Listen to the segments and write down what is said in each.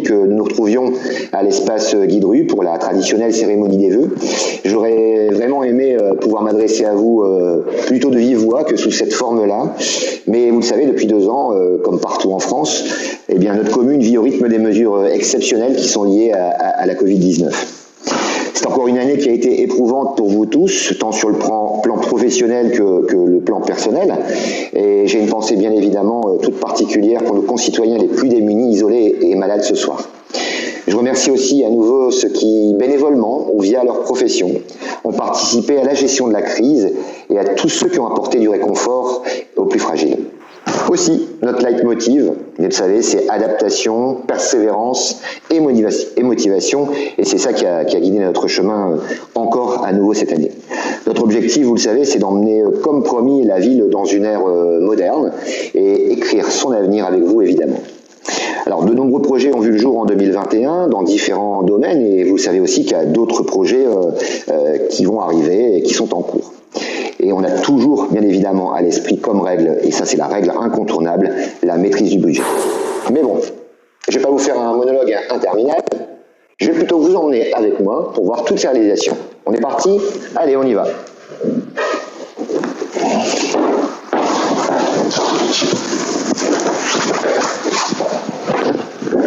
que nous nous retrouvions à l'espace Guide-Rue pour la traditionnelle cérémonie des vœux. J'aurais vraiment aimé pouvoir m'adresser à vous plutôt de vive voix que sous cette forme-là. Mais vous le savez, depuis 2 ans, comme partout en France, eh bien, notre commune vit au rythme des mesures exceptionnelles qui sont liées à la Covid-19. C'est encore une année qui a été éprouvante pour vous tous, tant sur le plan professionnel que le plan personnel. Et j'ai une pensée bien évidemment toute particulière pour nos concitoyens les plus démunis, isolés et malades ce soir. Je remercie aussi à nouveau ceux qui, bénévolement ou via leur profession, ont participé à la gestion de la crise et à tous ceux qui ont apporté du réconfort aux plus fragiles. Aussi, notre leitmotiv, vous le savez, c'est adaptation, persévérance et motivation, et c'est ça qui a guidé notre chemin encore à nouveau cette année. Notre objectif, vous le savez, c'est d'emmener, comme promis, la ville dans une ère moderne et écrire son avenir avec vous, évidemment. Alors, de nombreux projets ont vu le jour en 2021 dans différents domaines, et vous savez aussi qu'il y a d'autres projets qui vont arriver et qui sont en cours. Et on a toujours, bien évidemment, à l'esprit comme règle, et ça c'est la règle incontournable, la maîtrise du budget. Mais bon, je ne vais pas vous faire un monologue interminable, je vais plutôt vous emmener avec moi pour voir toutes ces réalisations. On est parti? Allez, on y va.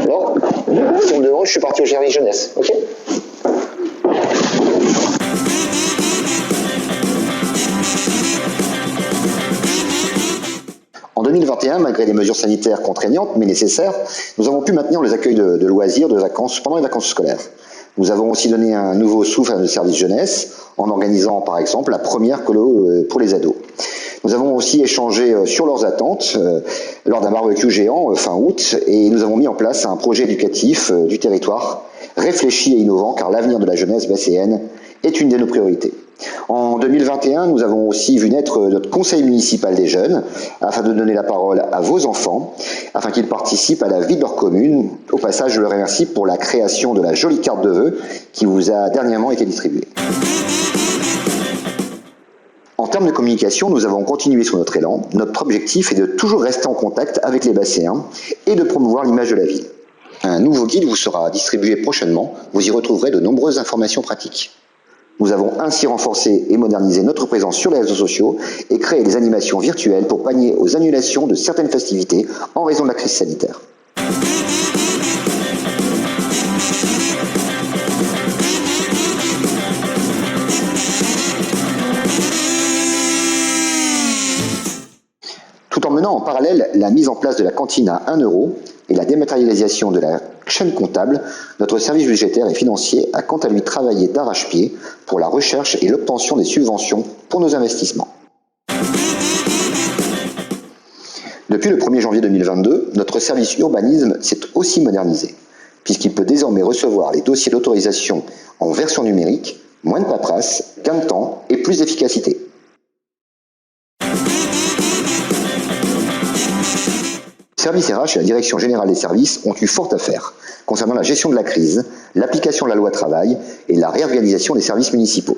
Alors, si on me demande, je suis parti au service jeunesse, ok? En 2021, malgré des mesures sanitaires contraignantes mais nécessaires, nous avons pu maintenir les accueils de loisirs, de vacances pendant les vacances scolaires. Nous avons aussi donné un nouveau souffle à notre service jeunesse en organisant par exemple la première colo pour les ados. Nous avons aussi échangé sur leurs attentes lors d'un barbecue géant fin août et nous avons mis en place un projet éducatif du territoire réfléchi et innovant car l'avenir de la jeunesse basséenne est une de nos priorités. En 2021, nous avons aussi vu naître notre conseil municipal des jeunes afin de donner la parole à vos enfants, afin qu'ils participent à la vie de leur commune. Au passage, je leur remercie pour la création de la jolie carte de vœux qui vous a dernièrement été distribuée. En termes de communication, nous avons continué sur notre élan. Notre objectif est de toujours rester en contact avec les Basséens et de promouvoir l'image de la ville. Un nouveau guide vous sera distribué prochainement. Vous y retrouverez de nombreuses informations pratiques. Nous avons ainsi renforcé et modernisé notre présence sur les réseaux sociaux et créé des animations virtuelles pour pallier aux annulations de certaines festivités en raison de la crise sanitaire. Tout en menant en parallèle la mise en place de la cantine à 1 € et la dématérialisation de la chaîne comptable, notre service budgétaire et financier a quant à lui travaillé d'arrache-pied pour la recherche et l'obtention des subventions pour nos investissements. Depuis le 1er janvier 2022, notre service urbanisme s'est aussi modernisé, puisqu'il peut désormais recevoir les dossiers d'autorisation en version numérique, moins de paperasse, gain de temps et plus d'efficacité. Le service RH et la Direction générale des services ont eu fort à faire concernant la gestion de la crise, l'application de la loi travail et la réorganisation des services municipaux.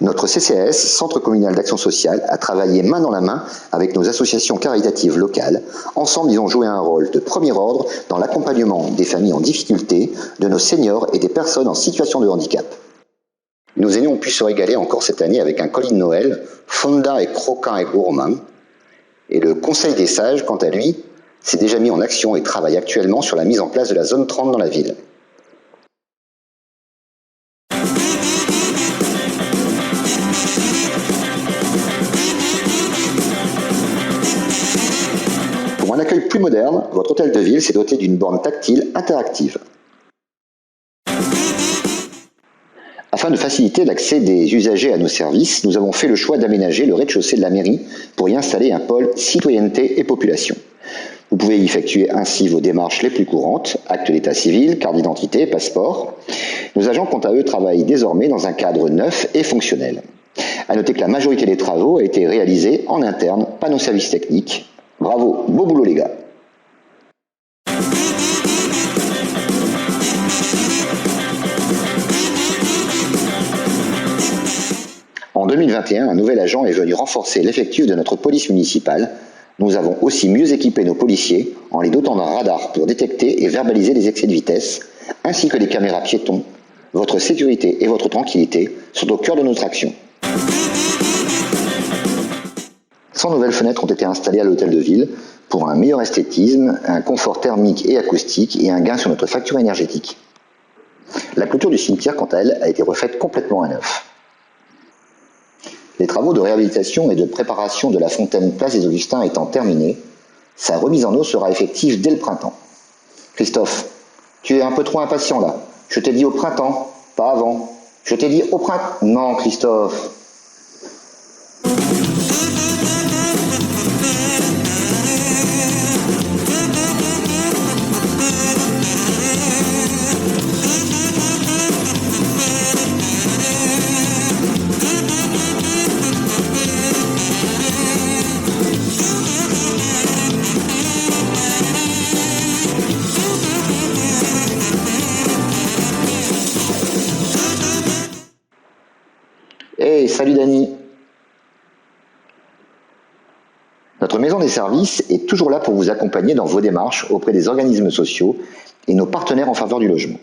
Notre CCAS, Centre communal d'action sociale, a travaillé main dans la main avec nos associations caritatives locales. Ensemble, ils ont joué un rôle de premier ordre dans l'accompagnement des familles en difficulté, de nos seniors et des personnes en situation de handicap. Nos aînés ont pu se régaler encore cette année avec un colis de Noël, fondant et croquant et gourmand. Et le Conseil des sages, quant à lui, s'est déjà mis en action et travaille actuellement sur la mise en place de la zone 30 dans la ville. Pour un accueil plus moderne, votre hôtel de ville s'est doté d'une borne tactile interactive. Afin de faciliter l'accès des usagers à nos services, nous avons fait le choix d'aménager le rez-de-chaussée de la mairie pour y installer un pôle citoyenneté et population. Vous pouvez y effectuer ainsi vos démarches les plus courantes, acte d'état civil, carte d'identité, passeport. Nos agents, quant à eux, travaillent désormais dans un cadre neuf et fonctionnel. À noter que la majorité des travaux a été réalisée en interne par nos services techniques. Bravo, beau boulot les gars. En 2021, un nouvel agent est venu renforcer l'effectif de notre police municipale Nous avons aussi mieux équipé nos policiers en les dotant d'un radar pour détecter et verbaliser les excès de vitesse, ainsi que des caméras piétons. Votre sécurité et votre tranquillité sont au cœur de notre action. 100 nouvelles fenêtres ont été installées à l'hôtel de ville pour un meilleur esthétisme, un confort thermique et acoustique et un gain sur notre facture énergétique. La clôture du cimetière, quant à elle, a été refaite complètement à neuf. Les travaux de réhabilitation et de préparation de la fontaine Place des Augustins étant terminés, sa remise en eau sera effective dès le printemps. Christophe, tu es un peu trop impatient là. Je t'ai dit au printemps, pas avant. Je t'ai dit au printemps. Non, Christophe. Hey, salut Dani. Notre maison des services est toujours là pour vous accompagner dans vos démarches auprès des organismes sociaux et nos partenaires en faveur du logement.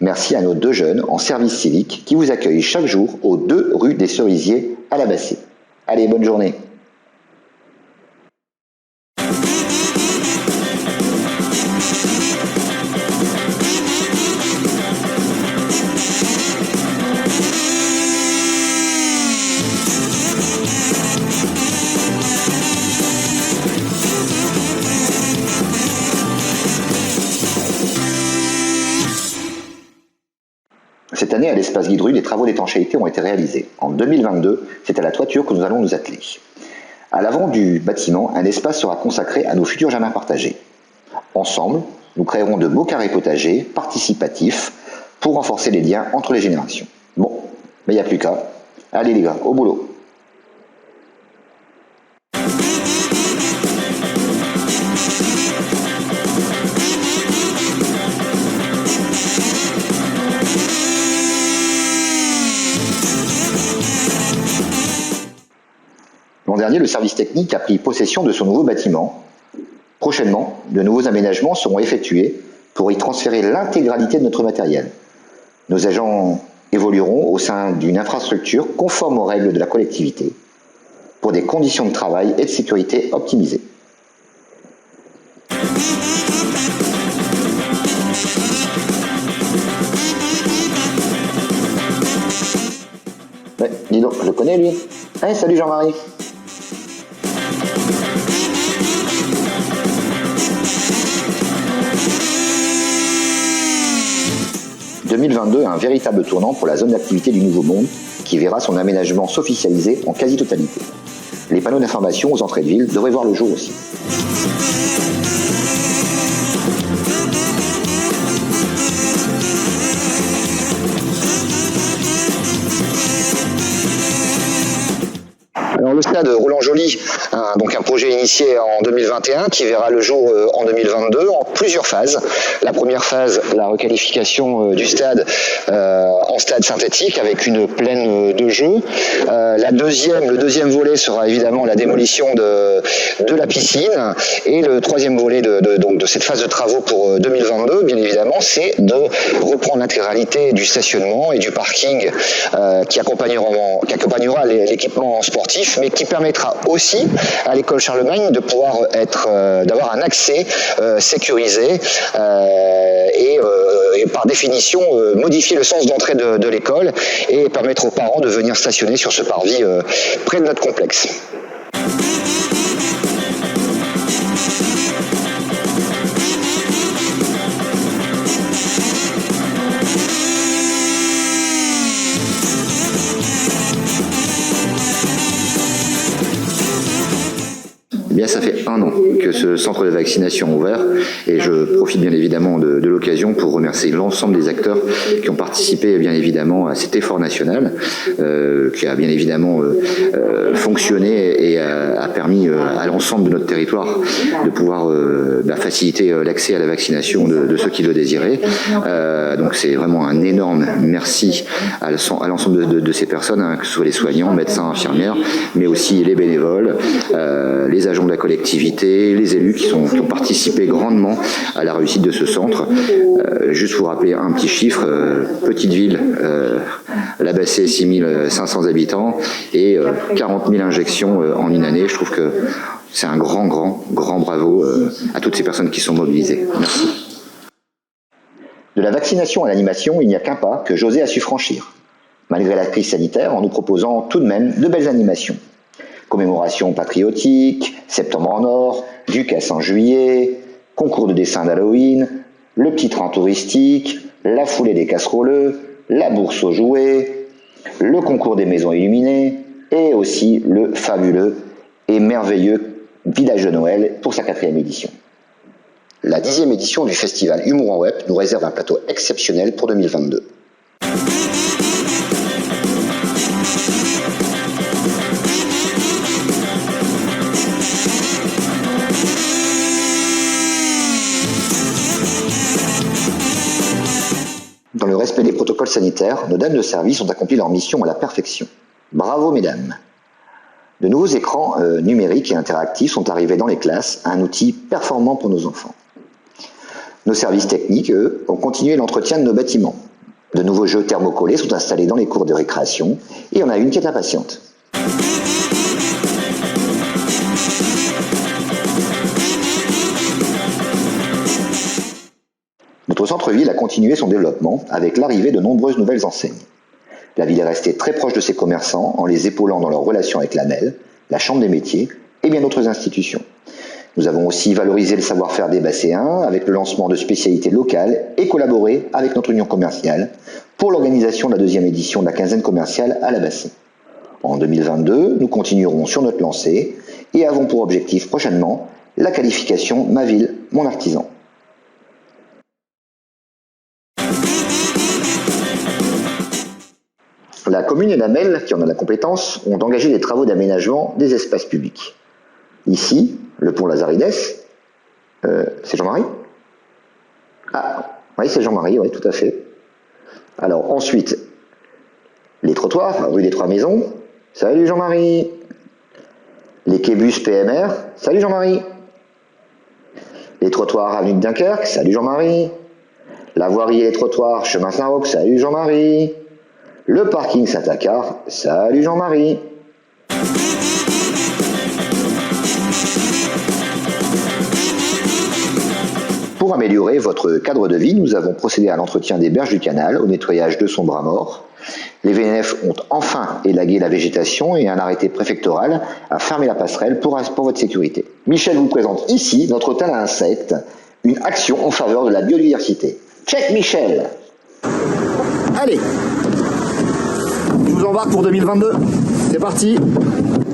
Merci à nos 2 jeunes en service civique qui vous accueillent chaque jour aux 2 rue des Cerisiers à la Bassée. Allez, bonne journée. Cette année, à l'espace Guidru, des travaux d'étanchéité ont été réalisés. En 2022, c'est à la toiture que nous allons nous atteler. À l'avant du bâtiment, un espace sera consacré à nos futurs jardins partagés. Ensemble, nous créerons de beaux carrés potagers participatifs pour renforcer les liens entre les générations. Bon, mais il n'y a plus qu'à. Allez les gars, au boulot. L'an dernier, le service technique a pris possession de son nouveau bâtiment. Prochainement, de nouveaux aménagements seront effectués pour y transférer l'intégralité de notre matériel. Nos agents évolueront au sein d'une infrastructure conforme aux règles de la collectivité pour des conditions de travail et de sécurité optimisées. Ouais, dis donc, je le connais lui. Hey, salut Jean-Marie. « 2022 un véritable tournant pour la zone d'activité du Nouveau Monde qui verra son aménagement s'officialiser en quasi-totalité. Les panneaux d'information aux entrées de ville devraient voir le jour aussi. Alors le stade Roland-Joly, donc un projet initié en 2021 qui verra le jour en 2022 en plusieurs phases. La première phase, la requalification du stade en stade synthétique avec une plaine de jeu. Le deuxième volet sera évidemment la démolition de la piscine et le troisième volet de cette phase de travaux pour 2022, bien évidemment, c'est de reprendre l'intégralité du stationnement et du parking qui accompagnera l'équipement sportif, mais qui permettra aussi à l'école Charlemagne de pouvoir d'avoir un accès sécurisé et par définition modifier le sens d'entrée de l'école et permettre aux parents de venir stationner sur ce parvis près de notre complexe. Eh bien, ça fait 1 an que ce centre de vaccination a ouvert et je profite bien évidemment de l'occasion pour remercier l'ensemble des acteurs qui ont participé bien évidemment à cet effort national qui a bien évidemment fonctionné et a permis à l'ensemble de notre territoire de pouvoir faciliter l'accès à la vaccination de ceux qui le désiraient. Donc c'est vraiment un énorme merci à l'ensemble de ces personnes, hein, que ce soit les soignants, médecins, infirmières, mais aussi les bénévoles, les agents de la collectivité, les élus qui ont participé grandement à la réussite de ce centre. Juste pour rappeler un petit chiffre, petite ville, La Bassée, 6500 habitants et 40 000 injections en une année. Je trouve que c'est un grand bravo à toutes ces personnes qui sont mobilisées. Merci. De la vaccination à l'animation, il n'y a qu'un pas que José a su franchir, malgré la crise sanitaire, en nous proposant tout de même de belles animations. Commémoration patriotique, Septembre en or, Ducasse en juillet, concours de dessin d'Halloween, le petit train touristique, la foulée des casseroleux, la bourse aux jouets, le concours des maisons illuminées et aussi le fabuleux et merveilleux Village de Noël pour sa 4e édition. La 10e édition du festival Humour en Web nous réserve un plateau exceptionnel pour 2022. Dans le respect des protocoles sanitaires, nos dames de service ont accompli leur mission à la perfection. Bravo mesdames! De nouveaux écrans numériques et interactifs sont arrivés dans les classes, un outil performant pour nos enfants. Nos services techniques, eux, ont continué l'entretien de nos bâtiments. De nouveaux jeux thermocollés sont installés dans les cours de récréation et on a une qui est impatiente. Notre centre-ville a continué son développement avec l'arrivée de nombreuses nouvelles enseignes. La ville est restée très proche de ses commerçants en les épaulant dans leurs relations avec l'ANEL, la Chambre des métiers et bien d'autres institutions. Nous avons aussi valorisé le savoir-faire des Basséens avec le lancement de spécialités locales et collaboré avec notre union commerciale pour l'organisation de la 2e édition de la quinzaine commerciale à la Bassée. En 2022, nous continuerons sur notre lancée et avons pour objectif prochainement la qualification Ma ville, mon artisan. La commune et la MEL, qui en a la compétence, ont engagé des travaux d'aménagement des espaces publics. Ici, le pont Lazarides, c'est Jean-Marie ? Ah, oui, c'est Jean-Marie, oui, tout à fait. Alors, ensuite, les trottoirs, rue des Trois Maisons, salut Jean-Marie. Les québus PMR, salut Jean-Marie. Les trottoirs avenue de Dunkerque, salut Jean-Marie. La voirie et les trottoirs chemin Saint-Roch, salut Jean-Marie. Le parking Saint-Accar, salut Jean-Marie. Pour améliorer votre cadre de vie, nous avons procédé à l'entretien des berges du canal, au nettoyage de son bras mort. Les VNF ont enfin élagué la végétation et un arrêté préfectoral a fermé la passerelle pour votre sécurité. Michel vous présente ici notre hôtel à insectes, une action en faveur de la biodiversité. Check Michel. Allez, je vous embarque pour 2022. C'est parti.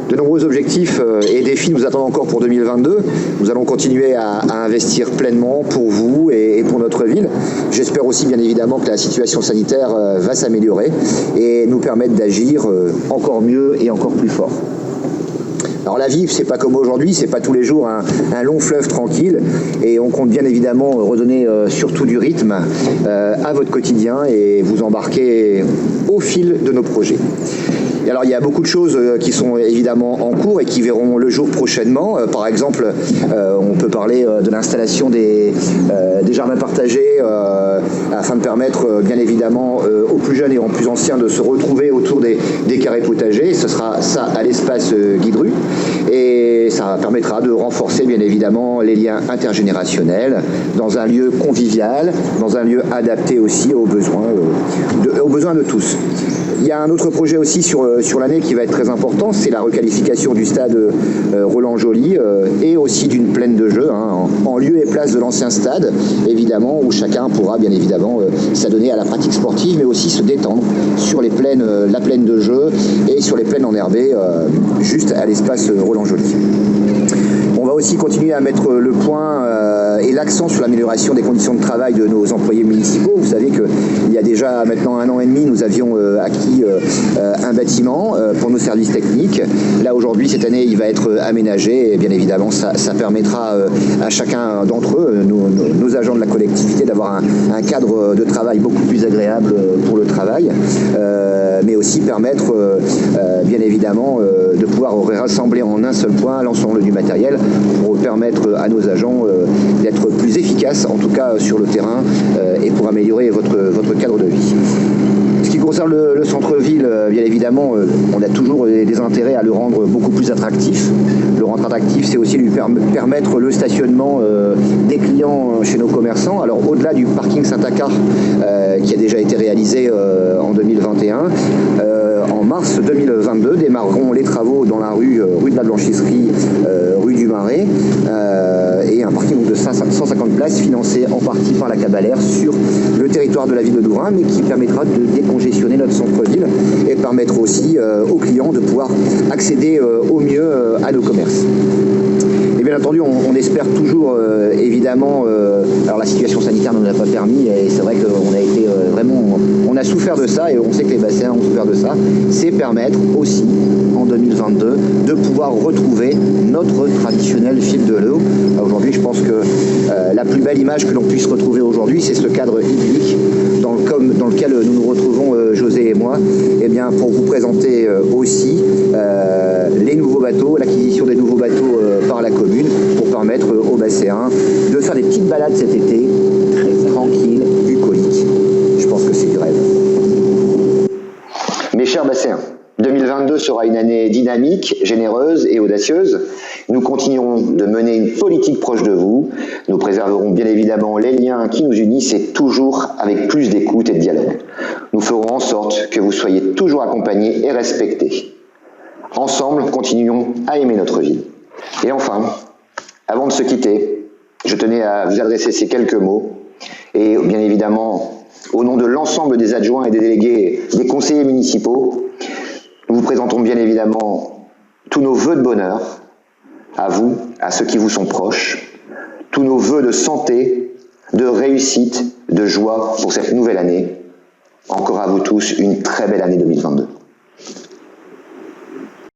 De nombreux objectifs et défis nous attendent encore pour 2022. Nous allons continuer à investir pleinement pour vous et pour notre ville. J'espère aussi bien évidemment que la situation sanitaire va s'améliorer et nous permettre d'agir encore mieux et encore plus fort. Alors la vie, c'est pas comme aujourd'hui, c'est pas tous les jours un long fleuve tranquille et on compte bien évidemment redonner surtout du rythme à votre quotidien et vous embarquer au fil de nos projets. Et alors il y a beaucoup de choses qui sont évidemment en cours et qui verront le jour prochainement. Par exemple, on peut parler de l'installation des jardins partagés afin de permettre bien évidemment aux plus jeunes et aux plus anciens de se retrouver autour des carrés potagers. Ce sera ça à l'espace Guidru et ça permettra de renforcer bien évidemment les liens intergénérationnels dans un lieu convivial, dans un lieu adapté aussi aux besoins de tous. Il y a un autre projet aussi sur l'année qui va être très important, c'est la requalification du stade Roland-Joly et aussi d'une plaine de jeu, en lieu et place de l'ancien stade, évidemment, où chacun pourra bien évidemment s'adonner à la pratique sportive, mais aussi se détendre sur les plaines, la plaine de jeu et sur les plaines enherbées, juste à l'espace Roland-Joly. On va aussi continuer à mettre le point et l'accent sur l'amélioration des conditions de travail de nos employés municipaux. Vous savez qu'il y a déjà maintenant 1 an et demi, nous avions acquis un bâtiment pour nos services techniques. Là aujourd'hui, cette année, il va être aménagé et bien évidemment, ça permettra à chacun d'entre eux, nos agents de la collectivité, d'avoir un cadre de travail beaucoup plus agréable pour le travail, mais aussi permettre bien évidemment de pouvoir rassembler en un seul point l'ensemble du matériel pour permettre à nos agents d'être plus efficaces, en tout cas sur le terrain, et pour améliorer votre cadre de vie. Ce qui concerne le centre-ville, bien évidemment, on a toujours des intérêts à le rendre beaucoup plus attractif. Le rendre attractif, c'est aussi lui permettre le stationnement des clients chez nos commerçants. Alors au-delà du parking Saint-Acar qui a déjà été réalisé en 2021, en mars 2022 démarreront les travaux dans la rue de la Blanchisserie, rue du Marais, et un parking de 150 places financé en partie par la Cabalère sur le territoire de la ville de Dourin, mais qui permettra de décongestionner notre centre-ville et permettre aussi aux clients de pouvoir accéder au mieux à nos commerces. Et bien entendu, on espère toujours, évidemment, alors la situation sanitaire ne nous l'a pas permis, et c'est vrai qu'on a été on a souffert de ça, et on sait que les bassins ont souffert de ça, c'est permettre aussi, en 2022, de pouvoir retrouver notre traditionnel fil de l'eau. Aujourd'hui, je pense que la plus belle image que l'on puisse retrouver aujourd'hui, c'est ce cadre idyllique dans lequel nous nous retrouvons, José et moi, et bien, pour vous présenter aussi les nouveaux bateaux, l'acquisition des nouveaux bateaux par la commune, pour permettre aux Basséens de faire des petites balades cet été, très tranquilles, bucoliques. Je pense que c'est du rêve. Mes chers Basséens, 2022 sera une année dynamique, généreuse et audacieuse. Nous continuerons de mener une politique proche de vous. Nous préserverons bien évidemment les liens qui nous unissent, et toujours avec plus d'écoute et de dialogue. Nous ferons en sorte que vous soyez toujours accompagnés et respectés. Ensemble, continuons à aimer notre ville. Et enfin, avant de se quitter, je tenais à vous adresser ces quelques mots, et bien évidemment, au nom de l'ensemble des adjoints et des délégués, des conseillers municipaux, nous vous présentons bien évidemment tous nos vœux de bonheur, à vous, à ceux qui vous sont proches, tous nos vœux de santé, de réussite, de joie pour cette nouvelle année. Encore à vous tous, une très belle année 2022.